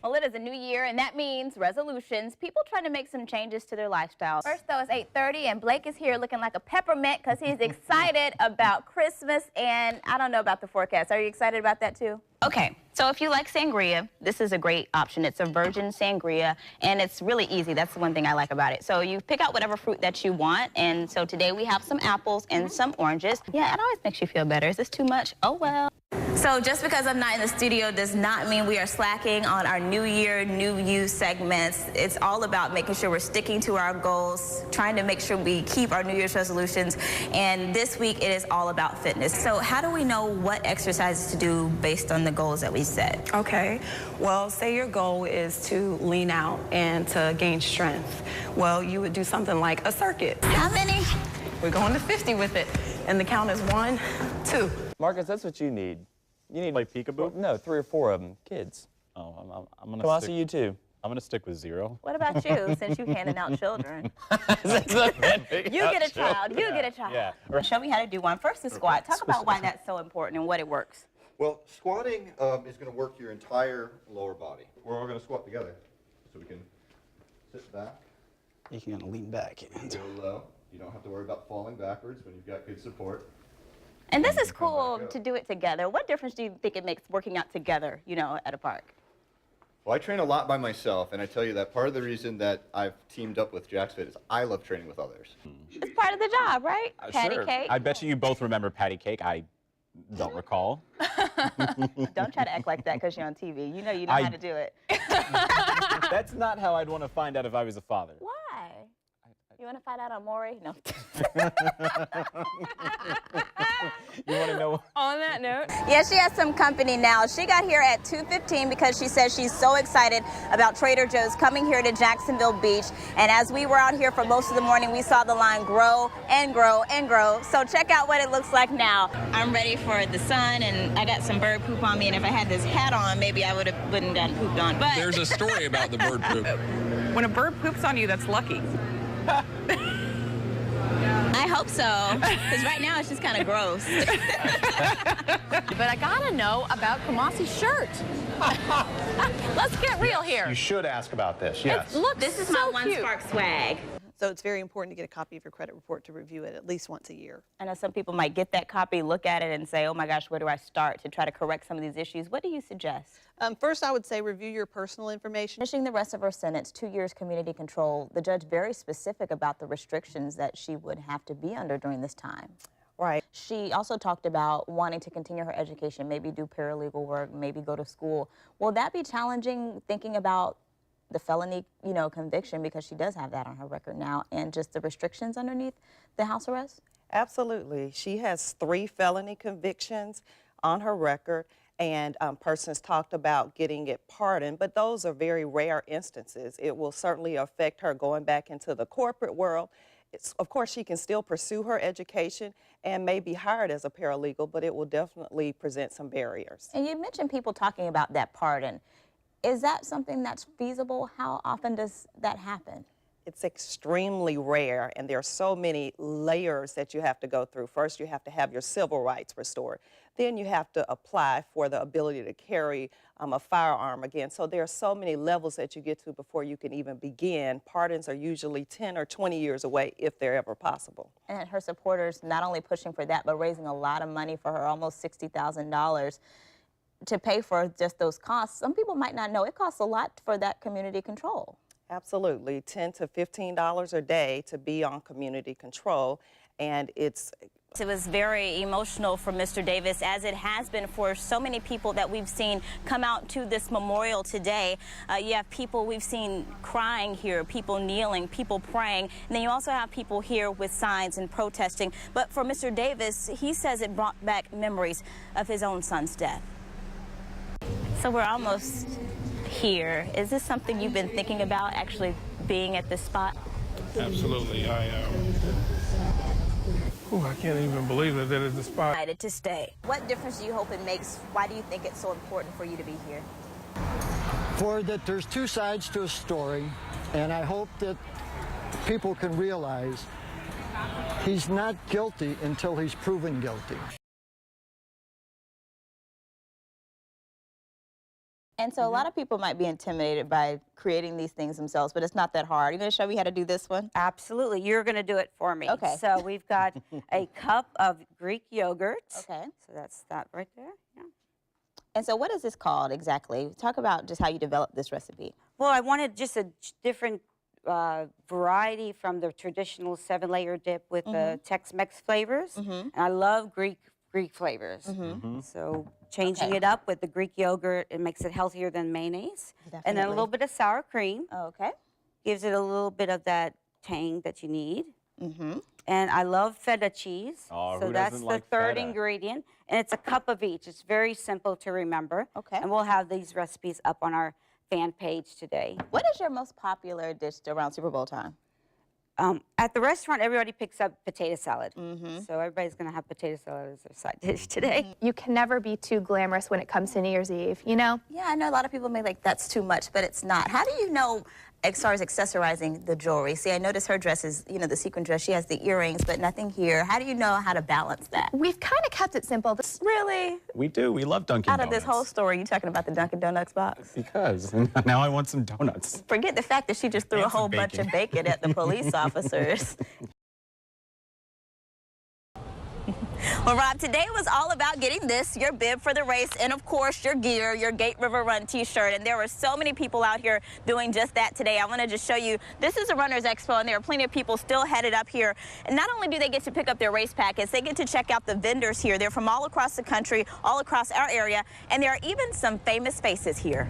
Well, it is a new year, and that means resolutions. People trying to make some changes to their lifestyles. First, though, it's 8:30, and Blake is here looking like a peppermint because he's excited about Christmas, and I don't know about the forecast. Are you excited about that, too? Okay, so if you like sangria, this is a great option. It's a virgin sangria, and it's really easy. That's the one thing I like about it. So you pick out whatever fruit that you want, and so today we have some apples and some oranges. Yeah, it always makes you feel better. Is this too much? Oh, well. So just because I'm not in the studio does not mean we are slacking on our New Year, New You segments. It's all about making sure we're sticking to our goals, trying to make sure we keep our New Year's resolutions. And this week it is all about fitness. So how do we know what exercises to do based on the goals that we set? Okay, well, say your goal is to lean out and to gain strength. Well, you would do something like a circuit. How many? We're going to 50 with it. And the count is 1, 2. Marcus, that's what you need. You need like peekaboo? No, 3 or 4 of them, kids. Oh, I'm gonna. Kumasi, you too. I'm gonna stick with 0. What about you, since you handing out children? You get a child. You get a child. Yeah. Show me how to do one. First, the squat. Talk about why that's so important and what it works. Well, squatting is going to work your entire lower body. We're all going to squat together, so we can sit back. You can lean back. Go low. You don't have to worry about falling backwards when you've got good support. And this is cool to do it together. What difference do you think it makes working out together, you know, at a park? Well, I train a lot by myself, and I tell you that part of the reason that I've teamed up with Jacksonville is I love training with others. It's part of the job, right? Patty Sure. cake. I bet you both remember patty cake. I don't recall. Don't try to act like that because you're on TV. You know how to do it. That's not how I'd want to find out if I was a father. Why? You want to find out on Maury? No. You want to know? On that note. Yeah, she has some company now. She got here at 2:15 because she says she's so excited about Trader Joe's coming here to Jacksonville Beach. And as we were out here for most of the morning, we saw the line grow and grow and grow. So check out what it looks like now. I'm ready for the sun, and I got some bird poop on me. And if I had this hat on, maybe I wouldn't gotten pooped on. But there's a story about the bird poop. When a bird poops on you, that's lucky. I hope so, because right now it's just kind of gross. But I gotta know about Kumasi's shirt. Let's get real here. You should ask about this, yes. Look, this is so my One cute. Spark swag. So it's very important to get a copy of your credit report to review it at least once a year. I know some people might get that copy, look at it, and say, oh my gosh, where do I start to try to correct some of these issues? What do you suggest? First, I would say review your personal information. Finishing the rest of her sentence, 2 years community control, the judge very specific about the restrictions that she would have to be under during this time. Right. She also talked about wanting to continue her education, maybe do paralegal work, maybe go to school. Will that be challenging, thinking about the felony, conviction, because she does have that on her record now, and just the restrictions underneath the house arrest? Absolutely. She has 3 felony convictions on her record, and persons talked about getting it pardoned, but those are very rare instances. It will certainly affect her going back into the corporate world. Of course, she can still pursue her education and may be hired as a paralegal, but it will definitely present some barriers. And you mentioned people talking about that pardon. Is that something that's feasible? How often does that happen? It's extremely rare, and there are so many layers that you have to go through. First, you have to have your civil rights restored. Then you have to apply for the ability to carry a firearm again. So there are so many levels that you get to before you can even begin. Pardons are usually 10 or 20 years away if they're ever possible. And her supporters not only pushing for that, but raising a lot of money for her, almost $60,000. To pay for just those costs. Some people might not know it costs a lot for that community control. Absolutely, $10 to $15 a day to be on community control, and it was very emotional for Mr. Davis, as it has been for so many people that we've seen come out to this memorial today. You have people we've seen crying here, people kneeling, people praying, and then you also have people here with signs and protesting. But for Mr. Davis, he says it brought back memories of his own son's death. So we're almost here. Is this something you've been thinking about, actually being at this spot? Absolutely. I can't even believe that is the spot. Excited to stay. What difference do you hope it makes? Why do you think it's so important for you to be here? For that there's 2 sides to a story, and I hope that people can realize he's not guilty until he's proven guilty. And so a lot of people might be intimidated by creating these things themselves, but it's not that hard. You going to show me how to do this one? Absolutely. You're going to do it for me. Okay. So we've got a cup of Greek yogurt. Okay. So that's that right there. Yeah. And so what is this called exactly? Talk about just how you developed this recipe. Well, I wanted just a different variety from the traditional 7-layer dip with the Tex-Mex flavors. And I love Greek flavors. So changing it up with the Greek yogurt, it makes it healthier than mayonnaise. Definitely. And then a little bit of sour cream. Okay. Gives it a little bit of that tang that you need. And I love feta cheese. Oh, so who that's doesn't the like third feta? ingredient. And it's a cup of each. It's very simple to remember. Okay. And we'll have these recipes up on our fan page today. What is your most popular dish around Super Bowl time? At the restaurant, everybody picks up potato salad. So everybody's going to have potato salad as their side dish today. You can never be too glamorous when it comes to New Year's Eve, you know? Yeah, I know a lot of people may think that's too much, but it's not. How do you know, as far as accessorizing the jewelry? See, I noticed her dress is, you know, the sequin dress. She has the earrings, but nothing here. How do you know how to balance that? We've kind of kept it simple. Really? We do. We love Dunkin' Out Donuts. of this whole story, you talking about the Dunkin' Donuts box? Because now I want some donuts. Forget the fact that she just threw a And some whole bunch of bacon at the police officers. Well, Rob, today was all about getting this, your bib for the race, and of course your gear, your Gate River Run t-shirt. And there were so many people out here doing just that today. I want to just show you, this is a Runners Expo, and there are plenty of people still headed up here. And not only do they get to pick up their race packets, they get to check out the vendors here. They're from all across the country, all across our area, and there are even some famous faces here.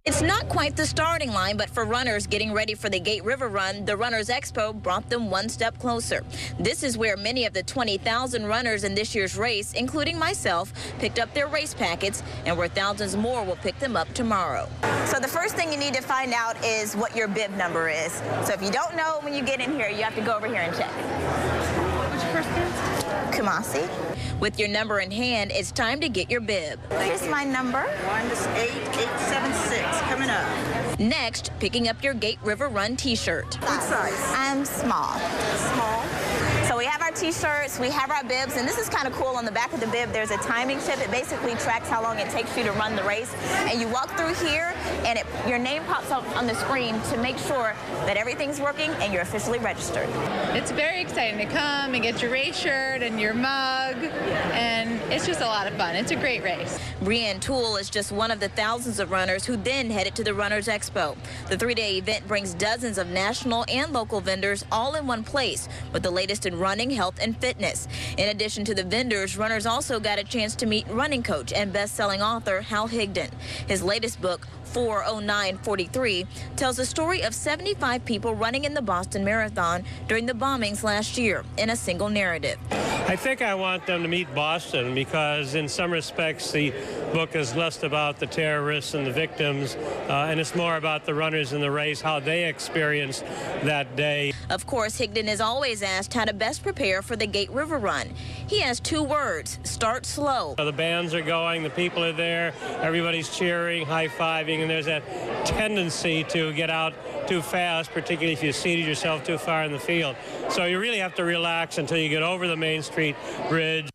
It's not quite the starting line, but for runners getting ready for the Gate River Run, the Runners Expo brought them one step closer. This is where many of the 20,000 runners in this year's race, including myself, picked up their race packets, and where thousands more will pick them up tomorrow. So the first thing you need to find out is what your bib number is. So if you don't know when you get in here, you have to go over here and check. What's your first name? Kumasi. With your number in hand, it's time to get your bib. Here's my number. 1-876 coming up. Next, picking up your Gate River Run t-shirt. What size? I'm small. Small. So we have our t-shirts, we have our bibs, and this is kind of cool. On the back of the bib, there's a timing chip. It basically tracks how long it takes you to run the race. And you walk through here, and your name pops up on the screen to make sure that everything's working and you're officially registered. It's very exciting to come and get your race shirt and your mug, and it's just a lot of fun. It's a great race. Brianne Toole is just one of the thousands of runners who then headed to the Runners Expo. The 3-day event brings dozens of national and local vendors all in one place with the latest in running, health, and fitness. In addition to the vendors, runners also got a chance to meet running coach and best-selling author Hal Higdon. His latest book, 40943, tells the story of 75 people running in the Boston Marathon during the bombings last year in a single narrative. I think I want them to meet Boston because in some respects the book is less about the terrorists and the victims and it's more about the runners in the race, how they experienced that day. Of course, Higdon is always asked how to best prepare for the Gate River Run. He has 2 words: start slow. The bands are going, the people are there, everybody's cheering, high-fiving, and there's that tendency to get out too fast, particularly if you seated yourself too far in the field. So you really have to relax until you get over the Main Street Bridge.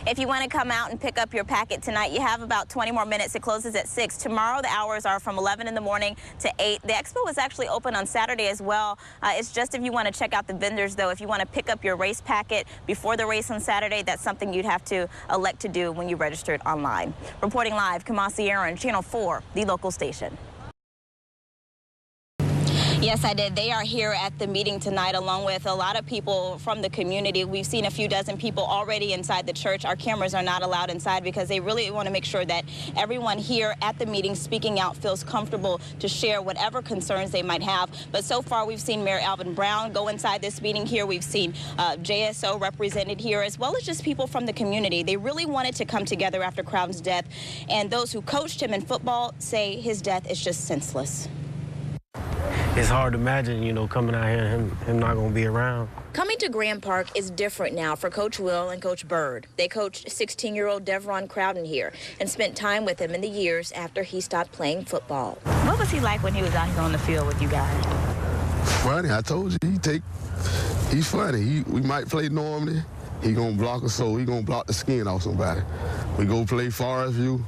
If you want to come out and pick up your packet tonight, you have about 20 more minutes. It closes at 6. Tomorrow, the hours are from 11 in the morning to 8. The expo is actually open on Saturday as well. It's just if you want to check out the vendors, though. If you want to pick up your race packet before the race on Saturday, that's something you'd have to elect to do when you registered online. Reporting live, Kumasi Aaron, Channel 4, the local station. Yes, I did. They are here at the meeting tonight along with a lot of people from the community. We've seen a few dozen people already inside the church. Our cameras are not allowed inside because they really want to make sure that everyone here at the meeting speaking out feels comfortable to share whatever concerns they might have. But so far, we've seen Mayor Alvin Brown go inside this meeting here. We've seen JSO represented here, as well as just people from the community. They really wanted to come together after Crowden's death, and those who coached him in football say his death is just senseless. It's hard to imagine, you know, coming out here and him not going to be around. Coming to Graham Park is different now for Coach Will and Coach Bird. They coached 16-year-old Devron Crowden here and spent time with him in the years after he stopped playing football. What was he like when he was out here on the field with you guys? Funny, I told you, he's funny. We might play normally. He gonna block us, so he gonna block the skin off somebody. We go play Forest View.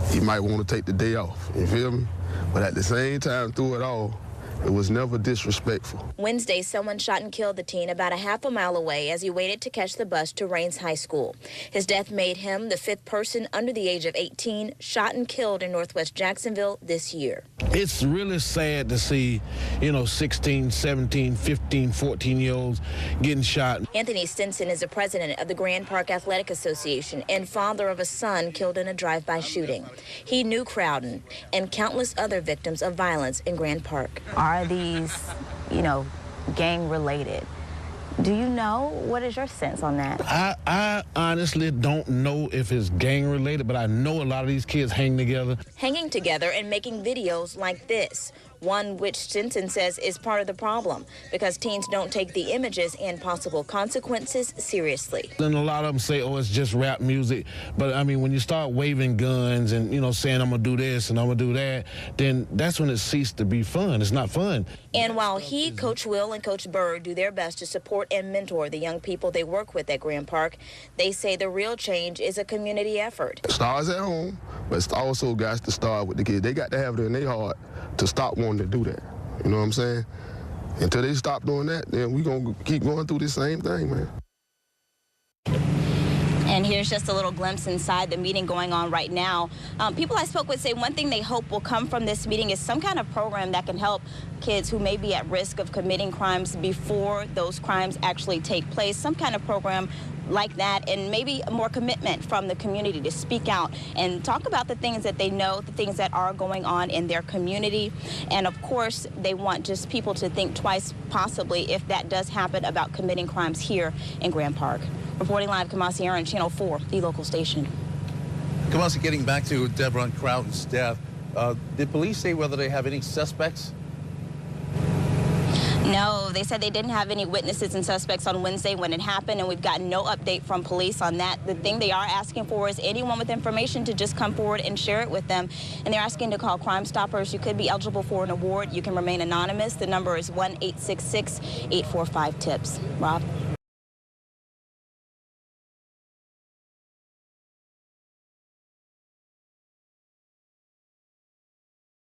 he might want to take the day off, you feel me? But at the same time, through it all, it was never disrespectful. Wednesday, someone shot and killed the teen about a half a mile away as he waited to catch the bus to Rains High School. His death made him the 5th person under the age of 18 shot and killed in Northwest Jacksonville this year. It's really sad to see, 16, 17, 15, 14-year-olds getting shot. Anthony Stinson is the president of the Grand Park Athletic Association and father of a son killed in a drive-by shooting. He knew Crowden and countless other victims of violence in Grand Park. Are these, gang related? Do you know? What is your sense on that? I honestly don't know if it's gang related, but I know a lot of these kids hang together. Hanging together and making videos like this, one which Stinson says is part of the problem because teens don't take the images and possible consequences seriously. Then a lot of them say, oh, it's just rap music. But, I mean, when you start waving guns and, saying I'm going to do this and I'm going to do that, then that's when it ceased to be fun. It's not fun. And while he, Coach Will, and Coach Bird do their best to support and mentor the young people they work with at Grand Park, they say the real change is a community effort. It starts at home, but it's also got to start with the kids. They got to have it in their heart to stop wanting to do that. You know what I'm saying? Until they stop doing that, then we're going to keep going through the same thing, man. And here's just a little glimpse inside the meeting going on right now. People I spoke with say one thing they hope will come from this meeting is some kind of program that can help kids who may be at risk of committing crimes before those crimes actually take place. Some kind of program like that, and maybe more commitment from the community to speak out and talk about the things that they know, the things that are going on in their community. And of course, they want just people to think twice, possibly, if that does happen, about committing crimes here in Grand Park. Reporting live, Kumasi on Channel 4, the local station. Kumasi, getting back to Deborah Crowden's death, did police say whether they have any suspects? No, they said they didn't have any witnesses and suspects on Wednesday when it happened, and we've gotten no update from police on that. The thing they are asking for is anyone with information to just come forward and share it with them. And they're asking to call Crime Stoppers. You could be eligible for an award. You can remain anonymous. The number is 1-866-845-TIPS. Rob?